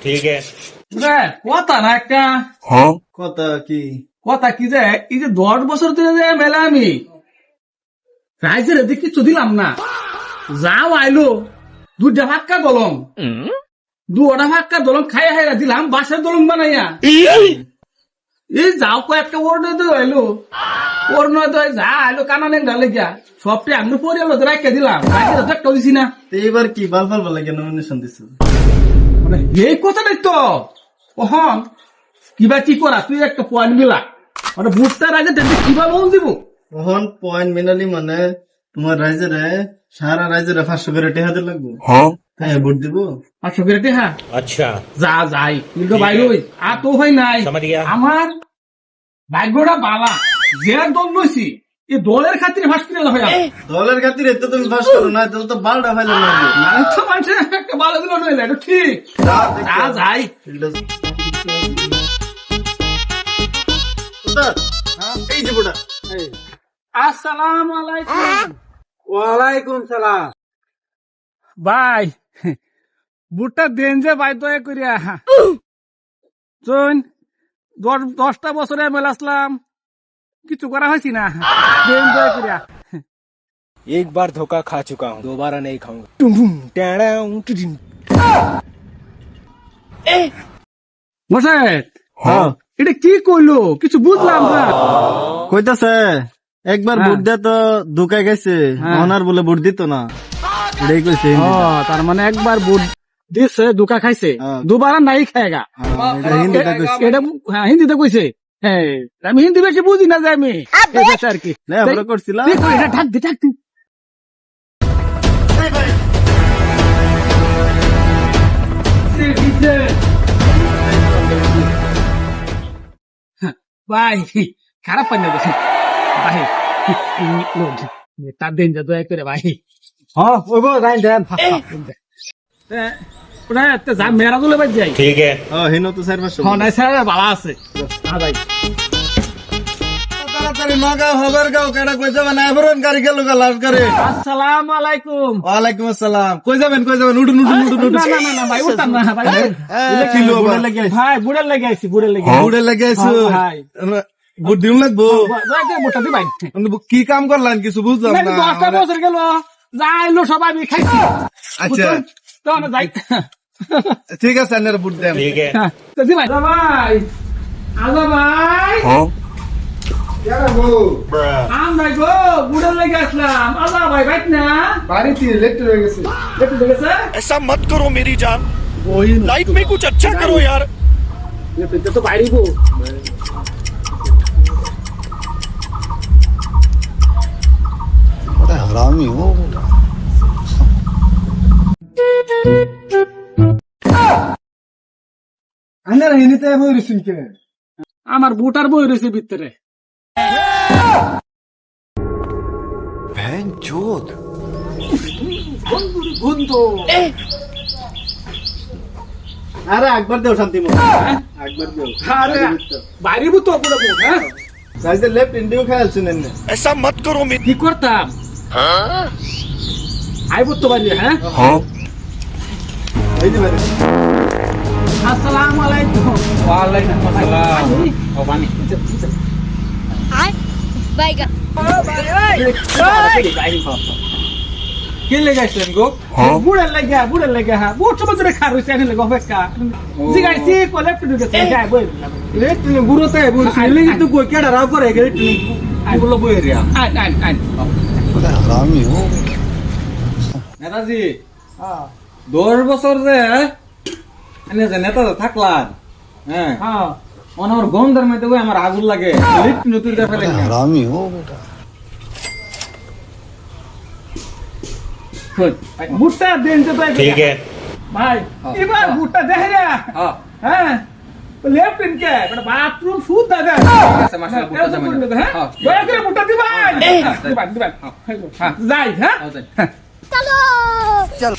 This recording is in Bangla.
ठीक है। কথা না একটা কথা কি? কথা কি যে এই যে 10 বছর ধরে যে মেলা আমি রাইজের এদিকে কিছু দিলাম না, যাও আইলো 2টা ফাক্কা দলং 2টা ফাক্কা দলং খাইয়া খাইয়া দিলাম বাসার দলং বানাইয়া। এই যাও কয়েকটা ওর নয় আইলো, ওর নয় যা আইলো কানা নেন ঢালে গিয়া সবটি আমি পরিয়াল রাখা দিলাম, রাইজের একটা দিছি না। এবার কি বাল বাল লাগে নমিনেশন দিছ? মানে এই কথাটাই তো ওহন কিবা কি করা, তুই একটা পয়েন্ট মিলা মানে বুটটা রাজে কিবা লোন দিব তখন পয়েন্ট মিলালি মানে তোমার রাইজের সারা রাইজের 500 করে টেহা দিতে লাগবে। হ্যাঁ ভোট দিব 500 করে টেহা। अच्छा যা যাই কিন্তু বাইরে ওই আর তো হয় নাই। समझ गया। আমার ভাগ্যটা বালা যে দল লইছি এই দলের খাতিরে ফাঁস করে হয় দলের খাতিরে তো তুমি ফাঁস করো না, তাহলে তো বালটা ফাইলে লাগবে। মানে তো মানুষের একটা ভালো দিল নইলে এটা ঠিক। যা যাই এই যে বুড়া আসসালামু আলাইকুম। ওয়ালাইকুম সালাম। ভাই বুটটা দেন যে ভাই দয়া করিয়া চল 10টা বছরে মেলা আসলাম কিছু করা হয়েছি না, দেন দয়া করিয়া। एक बार धोखा खा चुका हूँ, दोबारा नहीं खाऊंगा। মশাই এটা কি কইলো কিছু বুঝলাম না। কইতাছে একবার ভোট দিয়ে তো ধোকা গেছে, ওনার বলে ভোট দিত না, এটাই কইছে। ও তার মানে একবার বুট দিছে ধোকা খাইছে, দুবার নাই খায়গা। হিন্দিতে কইছে। এটা হ্যাঁ হিন্দিতে কইছে। হ্যাঁ আমি হিন্দি বেশি বুঝি না যে আমি আর কি লেখাপড়া করছিলাম। এটা ঠাক দি ঠাক দি। ভাই খারাপ পাই না ভাই, তার দিন যা দয়া করে ভাই। হ্যাঁ ওইব রাইন দেন। যা মেরা তুলে বাদ যাই। ठीक है। হিনো তো 4-500। হ্যাঁ নাই স্যার ভালো আছে। হ্যাঁ ভাই তাড়াতাড়ি নগাঁও হবার গাও কেডা কই যাবেন না এভরন গাড়ি গেল লাভ করে। আসসালামু আলাইকুম। ওয়ালাইকুম আসসালাম। কই যাবেন উঠুন না না না না ভাই উঠতাম না ভাই। কিলো বুড়া লাগে ভাই বুড়ার লেগে আইছি বুড়ার লেগে। বুড়া লাগে আইছো ভাই ভোট দিন লাগবো। মোটা দি ভাই কি কাম করলেন কিছু বুঝলাম না। 10টা বছর গেল যাইলো সবাই আমি খাইছি। আচ্ছা তো না যাই ঠিক আছে আপনারা ভোট দেন। ठीक है। তো দি ভাই ভাই আলো ভাই আম ভাই গো বুড়ার লেগে আসলাম। আলো ভাই ভাই না বাড়িতে ইলেক্ট্রিক হয়ে গেছে। দেখতে দেখেছে ऐसा मत करो मेरी जान, ওই लाइफ में कुछ अच्छा करो यार। এটা তো বাইরে গো बड़ा हरामी हो बेटा। আপনারা হিনিতে বই রইছেন কে? আমার বুটার বই রয়েছে ভিতরে। बहन चोद। আরে একবার দেও শান্তি মত। একবার দেও। আরে বাইরে তো পুরো বুট হ্যাঁ সাইজে লেফট ইন্ডিও খেয়াল শুনেন না। ऐसा मत करो मेरी। কি করতাম আইব তো বাইরে হ্যাঁ। এই যে বাইরে। আসসালামু আলাইকুম। ওয়ালাইকুম আসসালাম। ও বানি বাইগা কে লেগাইছেন গো? বুড়ের লাগা হ্যাঁ বুট সব ধরে খার হইছে এনে লাগা অপেক্ষা জিগাইছি কলেক্ট ঢুকেছে যাই বই ইলেক্ট্রিক বুড়োতে বইছে ইলেক্ট্রিক তো কই কেডা রাও করে ইলেক্ট্রিক আই বললো বই রিয়া। আইন बड़ा हरामी हो बेटा। নেতাজি 10 বছর যে এনে যে নেতা থাকলাম হ্যাঁ হ্যাঁ আমার গন্ধের মধ্যে ওই আমার আগুন লাগে ইলেক্ট্রিক নতুন দেখা बड़ा লাগে। हरामी हो बेटा। বুটটা দেন তো ভাই ठीक है। ভাই এবার বুটটা দেখে রে হ্যাঁ লেফট ইন কে মানে বাথরুম ফুড দাদা ঠিক আছে মাশাআল্লাহ বুটটা যাবে হ্যাঁ দয়া করে বুটটা দিবেন দিবেন হ্যাঁ যাই হ্যাঁ চলো चल